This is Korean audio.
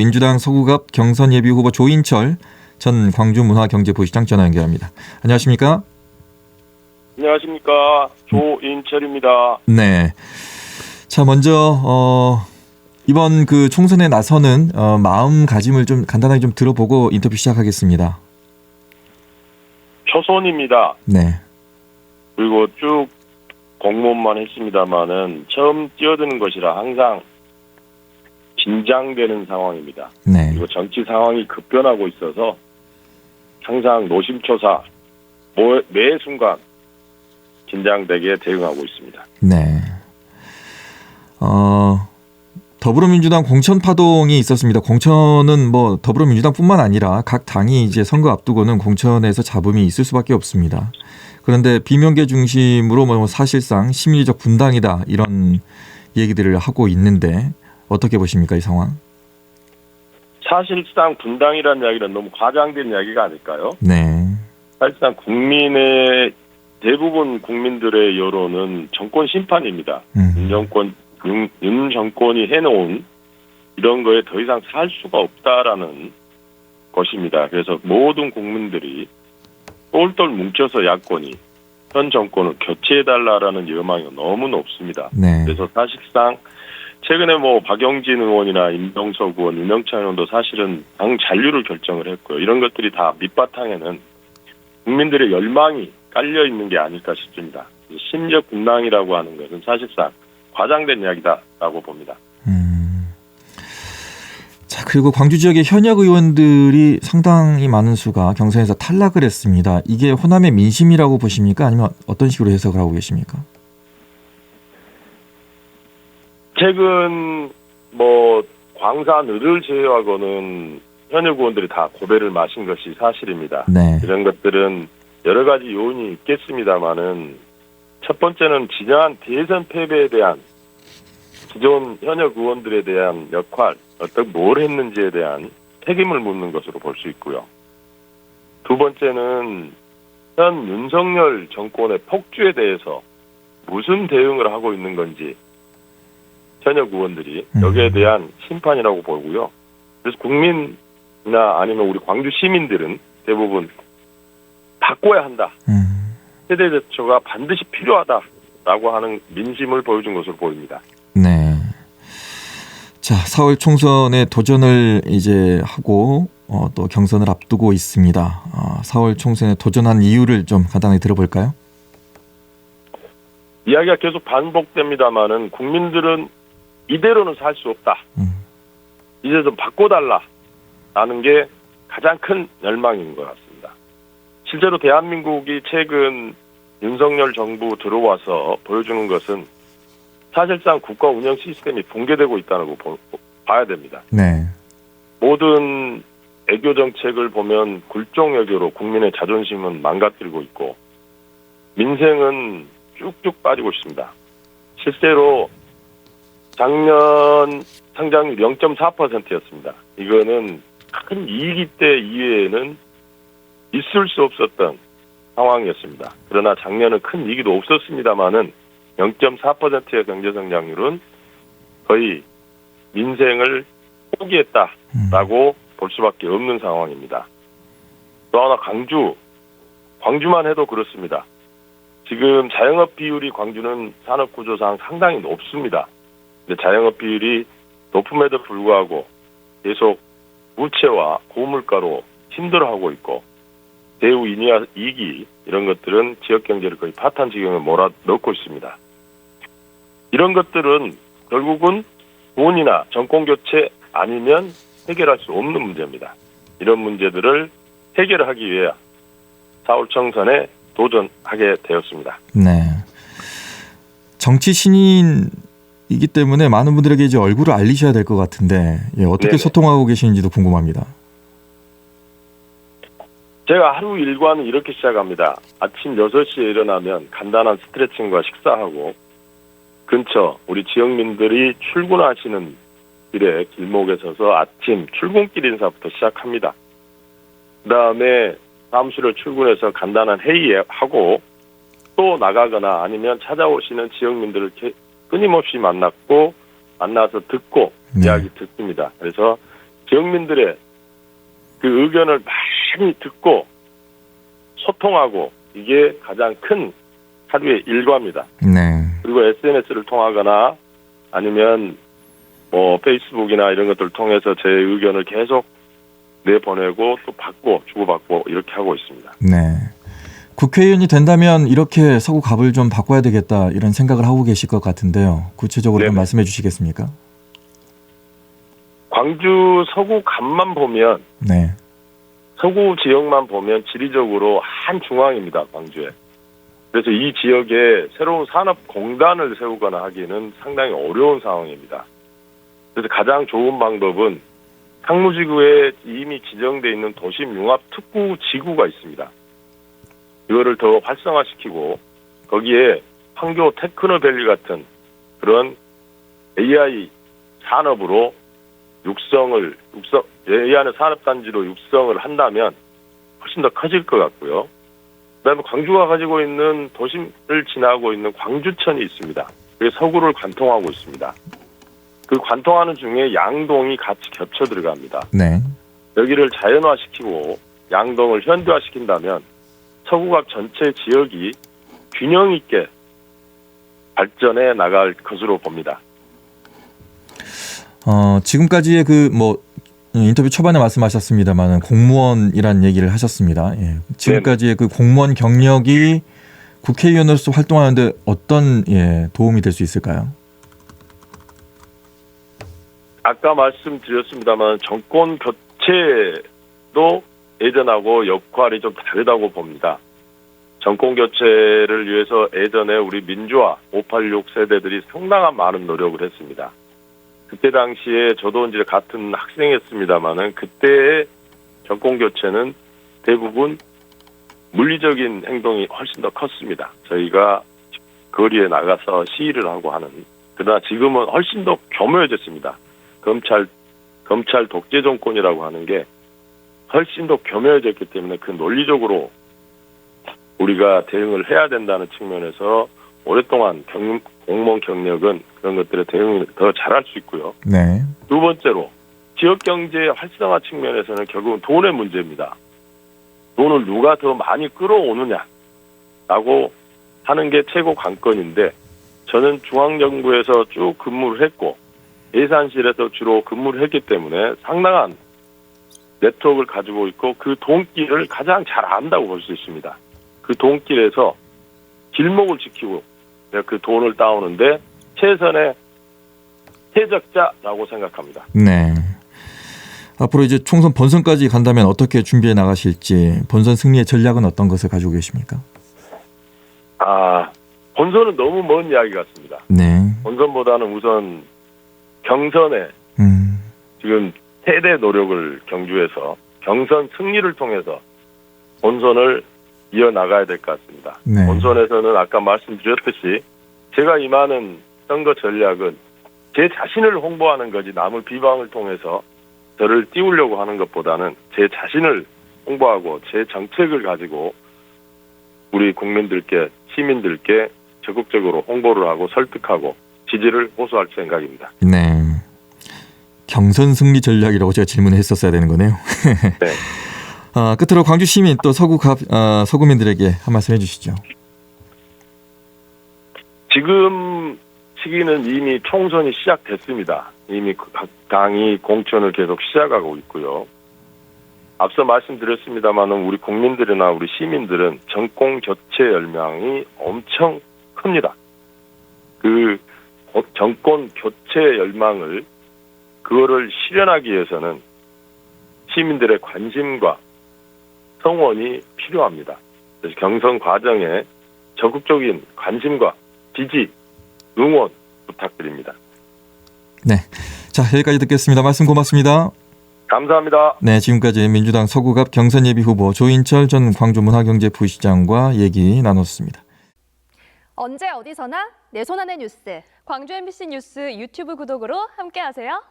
민주당 서구갑 경선 예비 후보 조인철 전 광주문화경제부시장 전화 연결합니다. 안녕하십니까? 안녕하십니까. 조인철입니다. 네. 자, 먼저 이번 그 총선에 나서는 마음가짐을 좀 간단하게 좀 들어보고 인터뷰 시작하겠습니다. 초선입니다. 네. 그리고 쭉 공무원만 했습니다만은 처음 뛰어드는 것이라 항상 긴장되는 상황입니다. 네. 그리고 정치 상황이 급변하고 있어서 항상 노심초사 매 순간 긴장되게 대응하고 있습니다. 네. 더불어민주당 공천 파동이 있었습니다. 공천은 뭐 더불어민주당뿐만 아니라 각 당이 이제 선거 앞두고는 공천에서 잡음이 있을 수밖에 없습니다. 그런데 비명계 중심으로 뭐 사실상 심리적 분당이다 이런 얘기들을 하고 있는데 어떻게 보십니까, 이 상황? 사실상 분당이라는 이야기는 너무 과장된 이야기가 아닐까요? 네. 사실상 대부분 국민들의 여론은 정권 심판입니다. 윤 정권이 해놓은 이런 거에 더 이상 살 수가 없다라는 것입니다. 그래서 모든 국민들이 똘똘 뭉쳐서 야권이 현 정권을 교체해달라라는 여망이 너무 높습니다. 네. 그래서 사실상 최근에 뭐 박영진 의원이나 임동석 의원, 윤영찬 의원도 사실은 당 잔류를 결정을 했고요. 이런 것들이 다 밑바탕에는 국민들의 열망이 깔려 있는 게 아닐까 싶습니다. 심적 분당이라고 하는 것은 사실상 과장된 이야기다라고 봅니다. 자, 그리고 광주 지역의 현역 의원들이 상당히 많은 수가 경선에서 탈락을 했습니다. 이게 호남의 민심이라고 보십니까? 아니면 어떤 식으로 해석을 하고 계십니까? 최근 광산을을 제외하고는 현역 의원들이 다 고배를 마신 것이 사실입니다. 네. 이런 것들은 여러 가지 요인이 있겠습니다만은 첫 번째는 진정한 대선 패배에 대한 기존 현역 의원들에 대한 역할, 뭘 했는지에 대한 책임을 묻는 것으로 볼 수 있고요. 두 번째는 현 윤석열 정권의 폭주에 대해서 무슨 대응을 하고 있는 건지 현역 의원들이 여기에 대한 심판이라고 보고요. 그래서 국민이나 아니면 우리 광주 시민들은 대부분 바꿔야 한다. 세대 대처가 반드시 필요하다라고 하는 민심을 보여준 것으로 보입니다. 네. 자, 4월 총선에 도전을 이제 하고 또 경선을 앞두고 있습니다. 4월 총선에 도전한 이유를 좀 간단하게 들어볼까요? 이야기가 계속 반복됩니다만은 국민들은 이대로는 살 수 없다. 이제 좀 바꿔달라라는 게 가장 큰 열망인 것 같습니다. 실제로 대한민국이 최근 윤석열 정부 들어와서 보여주는 것은 사실상 국가 운영 시스템이 붕괴되고 있다는 거 봐야 됩니다. 네. 모든 애교 정책을 보면 굴종 애교로 국민의 자존심은 망가뜨리고 있고 민생은 쭉쭉 빠지고 있습니다. 실제로 작년 성장률 0.4%였습니다. 이거는 큰 이익 때 이외에는 있을 수 없었던 상황이었습니다. 그러나 작년은 큰 이익도 없었습니다만은 0.4%의 경제 성장률은 거의 민생을 포기했다라고 볼 수밖에 없는 상황입니다. 또 하나 광주만 해도 그렇습니다. 지금 자영업 비율이 광주는 산업 구조상 상당히 높습니다. 근데 자영업 비율이 높음에도 불구하고 계속 부채와 고물가로 힘들어하고 있고 대우 인하 이기 이런 것들은 지역 경제를 거의 파탄 지경에 몰아넣고 있습니다. 이런 것들은 결국은 돈이나 정권 교체 아니면 해결할 수 없는 문제입니다. 이런 문제들을 해결하기 위해 4월 총선에 도전하게 되었습니다. 네. 정치 신인이기 때문에 많은 분들에게 이제 얼굴을 알리셔야 될 것 같은데 어떻게 네네. 소통하고 계시는지도 궁금합니다. 제가 하루 일과는 이렇게 시작합니다. 아침 6시에 일어나면 간단한 스트레칭과 식사하고 근처 우리 지역민들이 출근하시는 길에 길목에 서서 아침 출근길 인사부터 시작합니다. 그다음에 사무실을 출근해서 간단한 회의하고 또 나가거나 아니면 찾아오시는 지역민들을 끊임없이 만나서 듣고 이야기 듣습니다. 그래서 지역민들의 그 의견을 많이 듣고 소통하고 이게 가장 큰 하루의 일과입니다. 네. 그리고 SNS를 통하거나 아니면 뭐 페이스북이나 이런 것들을 통해서 제 의견을 계속 내보내고 또 받고 주고받고 이렇게 하고 있습니다. 네. 국회의원이 된다면 이렇게 서구갑을 좀 바꿔야 되겠다 이런 생각을 하고 계실 것 같은데요. 구체적으로 좀 네네. 말씀해 주시겠습니까? 광주 서구갑만 보면 네. 서구 지역만 보면 지리적으로 한중앙입니다. 광주에. 그래서 이 지역에 새로운 산업공단을 세우거나 하기는 상당히 어려운 상황입니다. 그래서 가장 좋은 방법은 상무지구에 이미 지정되어 있는 도심융합특구지구가 있습니다. 이거를 더 활성화시키고 거기에 판교 테크노밸리 같은 그런 AI 산업으로 AI는 산업단지로 육성을 한다면 훨씬 더 커질 것 같고요. 그다음에 광주가 가지고 있는 도심을 지나고 있는 광주천이 있습니다. 그게 서구를 관통하고 있습니다. 그 관통하는 중에 양동이 같이 겹쳐 들어갑니다. 네. 여기를 자연화시키고 양동을 현대화시킨다면 서구갑 전체 지역이 균형 있게 발전해 나갈 것으로 봅니다. 지금까지의 인터뷰 초반에 말씀하셨습니다만 공무원이란 얘기를 하셨습니다. 예. 지금까지의 그 공무원 경력이 국회의원으로서 활동하는데 어떤 도움이 될 수 있을까요? 아까 말씀드렸습니다만 정권 교체도 예전하고 역할이 좀 다르다고 봅니다. 정권 교체를 위해서 예전에 우리 민주화 586 세대들이 상당한 많은 노력을 했습니다. 그때 당시에 저도 이제 같은 학생이었습니다만은 그때의 정권 교체는 대부분 물리적인 행동이 훨씬 더 컸습니다. 저희가 거리에 나가서 시위를 하고 하는. 그러나 지금은 훨씬 더 교묘해졌습니다. 검찰 독재 정권이라고 하는 게 훨씬 더 교묘해졌기 때문에 그 논리적으로 우리가 대응을 해야 된다는 측면에서 오랫동안 공무원 경력은 그런 것들에 대응을 더 잘할 수 있고요. 네. 두 번째로 지역경제 활성화 측면에서는 결국은 돈의 문제입니다. 돈을 누가 더 많이 끌어오느냐라고 하는 게 최고 관건인데 저는 중앙정부에서 쭉 근무를 했고 예산실에서 주로 근무를 했기 때문에 상당한 네트워크를 가지고 있고 그 돈길을 가장 잘 안다고 볼 수 있습니다. 그 돈길에서 길목을 지키고 그 돈을 따오는데 최선의 해적자라고 생각합니다. 네. 앞으로 이제 총선 본선까지 간다면 어떻게 준비해 나가실지 본선 승리의 전략은 어떤 것을 가지고 계십니까? 본선은 너무 먼 이야기 같습니다. 네. 본선보다는 우선 경선에 지금 최대 노력을 경주해서 경선 승리를 통해서 본선을 이어나가야 될 것 같습니다. 네. 본선에서는 아까 말씀드렸듯이 제가 임하는 선거 전략은 제 자신을 홍보하는 거지 남을 비방을 통해서 저를 띄우려고 하는 것보다는 제 자신을 홍보하고 제 정책을 가지고 우리 국민들께 시민들께 적극적으로 홍보를 하고 설득하고 지지를 호소할 생각입니다. 네. 경선 승리 전략이라고 제가 질문을 했었어야 되는 거네요. 네. 끝으로 광주 시민 또 서구민들에게 한 말씀 해주시죠. 지금 시기는 이미 총선이 시작됐습니다. 이미 각 당이 공천을 계속 시작하고 있고요. 앞서 말씀드렸습니다만 우리 국민들이나 우리 시민들은 정권 교체 열망이 엄청 큽니다. 그 정권 교체 열망을 그거를 실현하기 위해서는 시민들의 관심과 성원이 필요합니다. 그래서 경선 과정에 적극적인 관심과 지지, 응원 부탁드립니다. 네, 자 여기까지 듣겠습니다. 말씀 고맙습니다. 감사합니다. 네, 지금까지 민주당 서구갑 경선예비 후보 조인철 전 광주문화경제부시장과 얘기 나눴습니다. 언제 어디서나 내 손 안의 뉴스. 광주 MBC 뉴스 유튜브 구독으로 함께하세요.